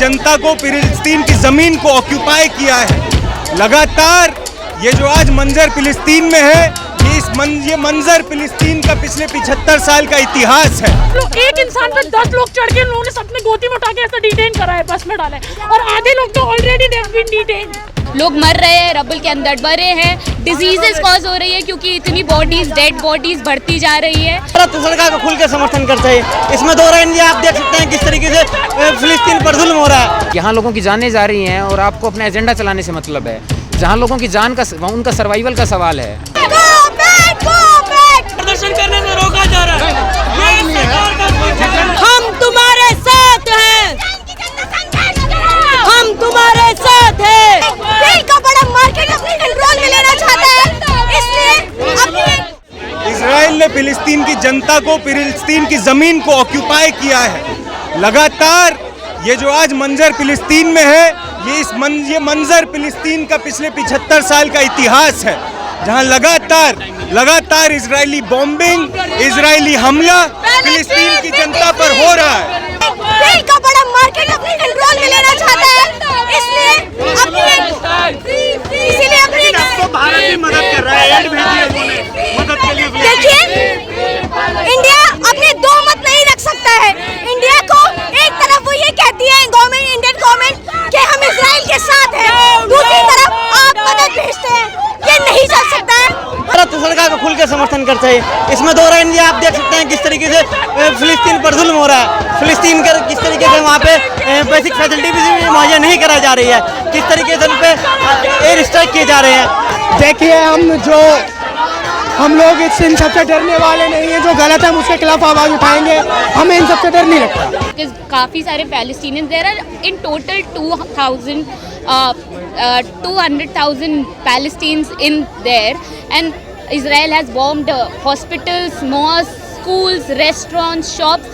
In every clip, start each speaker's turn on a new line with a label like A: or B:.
A: जनता को फिलिस्तीन की ज़मीन को ऑक्यूपाई किया है। लगातार ये जो आज मंजर फिलिस्तीन में है, ये मंजर फिलिस्तीन का पिछले 75 साल का इतिहास है।
B: एक इंसान पे 10 लोग चढ़ के उन्होंने सबने गोदी में उठा के ऐसा डिटेन करा है, बस में डाला है, और आधे लोग तो already they have been detain.
C: लोग मर रहे हैं, रबल के अंदर मरे हैं, डिजीजेस कॉज हो रही है क्योंकि इतनी बॉडीज, डेड बॉडीज बढ़ती जा रही है।
D: सरकार का खुल के समर्थन करता है, इसमें दो राय नहीं। आप देख सकते हैं किस तरीके से फिलिस्तीन पर जुल्म हो रहा है।
E: यहाँ लोगों की जानें जा रही हैं और आपको अपना एजेंडा चलाने से मतलब है। जहाँ लोगों की जान का, उनका सर्वाइवल का सवाल है।
D: प्रदर्शन करने से रोका जा रहा है।
F: हम तुम्हारे साथ हैं, हम तुम्हारे साथ हैं। दिल का बड़ा मार्केट अपने कंट्रोल में लेना चाहता है, इसलिए
A: इजराइल ने फिलिस्तीन की जनता को फिलिस्तीन की ज़मीन को ऑक्यूपाई किया है। लगातार ये जो आज मंजर फिलिस्तीन में है, ये मंजर फिलिस्तीन का पिछले 75 साल का इतिहास है, जहां लगातार इजरायली बॉम्बिंग, इजरायली हमला फिलिस्तीन की जनता पर हो रहा है।
F: दिल का बड़ा मार्केट अपने कंट्रोल में लेना चाहता है, इसीलिए
D: भारत भी मदद कर रहा है, एड भेजी है मदद के लिए।
F: देखिए, इंडिया अपने दो मत नहीं रख सकता है। इंडिया को एक तरफ वो ये कहती है गवर्नमेंट, इंडियन गवर्नमेंट, कि हम इजराइल के साथ हैं, दूसरी तरफ आप मदद भेजते हैं। ये नहीं चल सकता है।
D: भारत सरकार का खुल के समर्थन करता है, इसमें दो राय नहीं। आप देख सकते हैं किस तरीके से फिलिस्तीन पर जुल्म हो रहा है। फिलिस्तीन का किस तरीके से वहाँ पे बेसिक फैसिलिटी भी मुहैया नहीं कराई जा रही है, किस तरीके से उन पे एयर स्ट्राइक किए जा रहे हैं।
G: देखिए, हम लोग इन सबसे डरने वाले नहीं हैं। जो गलत है हम उसके खिलाफ आवाज़ उठाएंगे, हमें इन सबसे डर नहीं लगता।
C: काफ़ी सारे Palestinians, there are in total 200,000 Palestinians in there, and Israel has bombed hospitals, mosques, schools, restaurants, shops.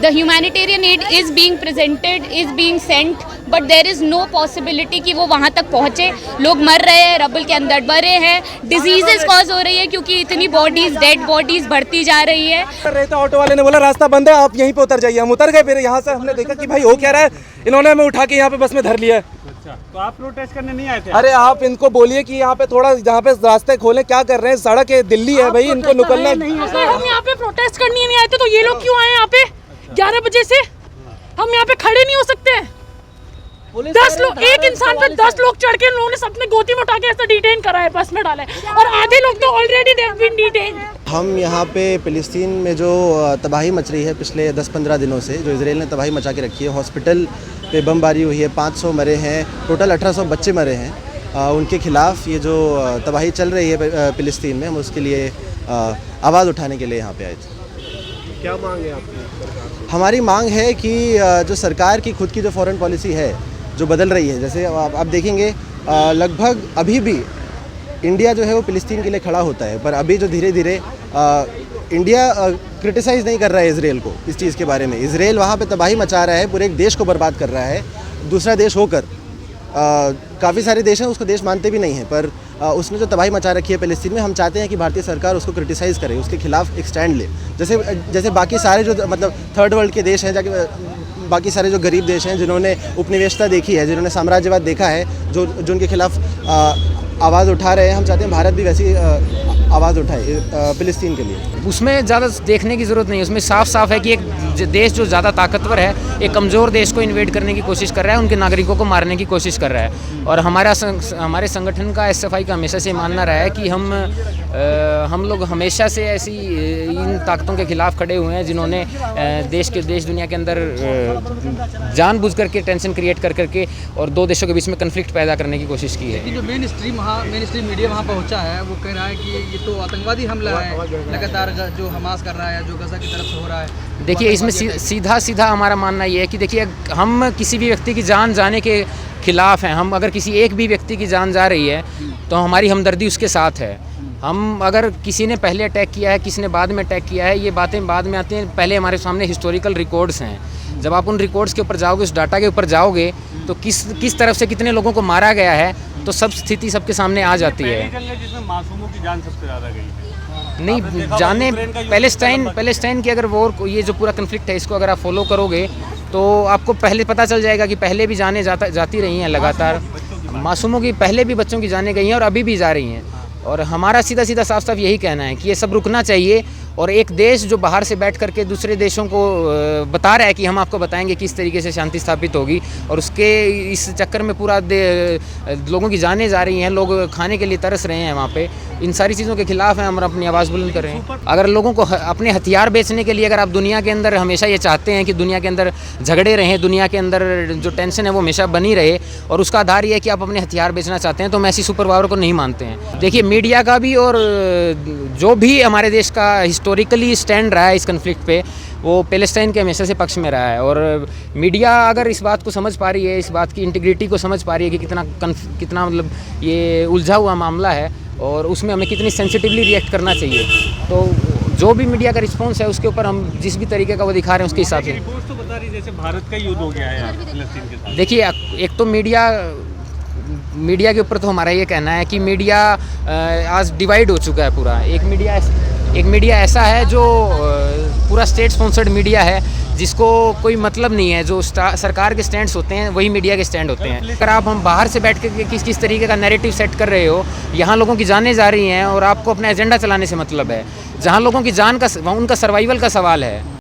C: The humanitarian aid is being presented, is being sent, but there is no possibility कि वो वहाँ तक पहुँचे। लोग मर रहे हैं, rubble के अंदर मरे हैं, डिजीजेस कॉज हो रही है क्योंकि इतनी बॉडीज, डेड बॉडीज बढ़ती जा रही है।
G: तो ऑटो वाले ने बोला रास्ता बंद है, आप यहीं पे उतर जाइए। हम उतर गए, फिर यहाँ से हमने देखा कि भाई हो क्या रहा है, इन्होंने हमें उठा के यहाँ पे बस में धर लिया है।
H: अच्छा, तो आप प्रोटेस्ट करने नहीं आए थे?
G: अरे आप इनको बोलिए कि यहाँ पे थोड़ा, यहाँ पे रास्ते खोलें। क्या कर रहे हैं, सड़क है, दिल्ली है भाई, इनको निकलना नहीं।
B: हम यहाँ पे प्रोटेस्ट करने नहीं आए थे, तो ये लोग क्यों आए यहाँ पे 11 बजे से? हम यहाँ पे खड़े नहीं हो सकते। 10 लोग, एक इंसान पे 10 लोग चढ़ के उन्होंने सबने गोदी में उठा के ऐसा डिटेन करा है, बस में डाला है, और आधे लोग तो already they have been detain.
I: हम यहाँ पे फिलिस्तीन में जो तबाही मच रही है पिछले 10-15 दिनों से, जो इजराइल ने तबाही मचा के रखी है, हॉस्पिटल पे बमबारी हुई है, 500 मरे हैं, टोटल 1800 बच्चे मरे हैं। उनके खिलाफ ये जो तबाही चल रही है फिलिस्तीन में, हम उसके लिए आवाज़ उठाने के लिए यहाँ पे आए थे।
H: क्या मांग है आपकी?
I: हमारी मांग है कि जो सरकार की खुद की जो फॉरेन पॉलिसी है, जो बदल रही है, जैसे आप देखेंगे लगभग अभी भी इंडिया जो है वो फिलिस्तीन के लिए खड़ा होता है, पर अभी जो धीरे धीरे इंडिया क्रिटिसाइज़ नहीं कर रहा है इजराइल को इस चीज़ के बारे में। इजराइल वहाँ पे तबाही मचा रहा है, पूरे एक देश को बर्बाद कर रहा है, दूसरा देश होकर। काफ़ी सारे देश हैं उसको देश मानते भी नहीं हैं, पर उसने जो तबाही मचा रखी है फिलिस्तीन में, हम चाहते हैं कि भारतीय सरकार उसको क्रिटिसाइज़ करे, उसके खिलाफ एक स्टैंड ले। जैसे बाकी सारे जो मतलब थर्ड वर्ल्ड के देश हैं, जाके बाकी सारे जो गरीब देश हैं, जिन्होंने उपनिवेशता देखी है, जिन्होंने साम्राज्यवाद देखा है, जो उनके खिलाफ आवाज़ उठा रहे हैं, हम चाहते हैं भारत भी वैसी आवाज़ उठाए फिलिस्तीन के लिए।
E: उसमें ज़्यादा देखने की ज़रूरत नहीं है। उसमें साफ साफ है कि एक देश जो ज़्यादा ताकतवर है, एक कमज़ोर देश को इन्वेड करने की कोशिश कर रहा है, उनके नागरिकों को मारने की कोशिश कर रहा है। और हमारे संगठन का SFI का हमेशा से मानना रहा है कि हम लोग हमेशा से ऐसी इन ताकतों के खिलाफ खड़े हुए हैं, जिन्होंने देश दुनिया के अंदर जानबूझ करके टेंशन क्रिएट करके और दो देशों के बीच में कन्फ्लिक्ट पैदा करने की कोशिश की है।
J: जो मेन स्ट्रीम मीडिया वहाँ पहुँचा है, वो कह रहा है कि ये तो आतंकवादी हमला है लगातार जो हमास कर रहा है, जो गजा की तरफ से हो रहा है।
E: देखिए, इसमें सीधा हमारा मानना ये है कि देखिए, हम किसी भी व्यक्ति की जान जाने के खिलाफ हैं। हम अगर किसी एक भी व्यक्ति की जान जा रही है तो हमारी हमदर्दी उसके साथ है। हम अगर किसी ने पहले अटैक किया है, किसी ने बाद में अटैक किया है, ये बातें बाद में आती हैं। पहले हमारे सामने हिस्टोरिकल रिकॉर्ड्स हैं। जब आप उन रिकॉर्ड्स के ऊपर जाओगे, उस डाटा के ऊपर जाओगे, तो किस तरफ से कितने लोगों को मारा गया है, तो सब स्थिति सबके सामने आ जाती है।
H: जिसमें मासूमों की जान सबसे ज़्यादा गई है।
E: नहीं जाने पैलेस्टाइन की अगर वॉर, ये जो पूरा कन्फ्लिक्ट है, इसको अगर आप फॉलो करोगे तो आपको पहले पता चल जाएगा कि पहले भी जाने जाती रही हैं लगातार, मासूमों की पहले भी बच्चों की जाने गई हैं और अभी भी जा रही हैं। और हमारा सीधा सीधा साफ साफ यही कहना है कि ये सब रुकना चाहिए। और एक देश जो बाहर से बैठ करके दूसरे देशों को बता रहा है कि हम आपको बताएंगे किस तरीके से शांति स्थापित होगी, और उसके इस चक्कर में पूरा लोगों की जानें जा रही हैं, लोग खाने के लिए तरस रहे हैं वहाँ पे, इन सारी चीज़ों के खिलाफ हैं, हम अपनी आवाज़ बुलंद कर रहे हैं। अगर लोगों को अपने हथियार बेचने के लिए, अगर आप दुनिया के अंदर हमेशा ये चाहते हैं कि दुनिया के अंदर झगड़े रहें, दुनिया के अंदर जो टेंशन है वो हमेशा बनी रहे, और उसका आधार ये है कि आप अपने हथियार बेचना चाहते हैं, तो हम ऐसी सुपर पावर को नहीं मानते हैं। देखिए, मीडिया का भी और जो भी हमारे देश का हिस्टोरिकली स्टैंड रहा है इस कन्फ्लिक्ट पे, वो पैलेस्टाइन के हमेशा से पक्ष में रहा है। और मीडिया अगर इस बात को समझ पा रही है, इस बात की इंटीग्रिटी को समझ पा रही है कि कितना मतलब ये उलझा हुआ मामला है और उसमें हमें कितनी सेंसिटिवली रिएक्ट करना चाहिए, तो जो भी मीडिया का रिस्पॉन्स है उसके ऊपर हम जिस भी तरीके का वो दिखा रहे हैं उसके हिसाब से।
H: रिपोर्ट तो बता रही जैसे भारत का युद्ध हो गया है फिलिस्तीन के साथ।
E: देखिए, एक तो मीडिया के ऊपर तो हमारा ये कहना है कि मीडिया आज डिवाइड हो चुका है पूरा। एक मीडिया ऐसा है जो पूरा स्टेट स्पॉन्सर्ड मीडिया है, जिसको कोई मतलब नहीं है, जो सरकार के स्टैंड्स होते हैं वही मीडिया के स्टैंड होते हैं। अगर आप हम बाहर से बैठ कर किस तरीके का नैरेटिव सेट कर रहे हो, यहाँ लोगों की जानें जा रही हैं और आपको अपना एजेंडा चलाने से मतलब है, जहाँ लोगों की जान का उनका सर्वाइवल का सवाल है।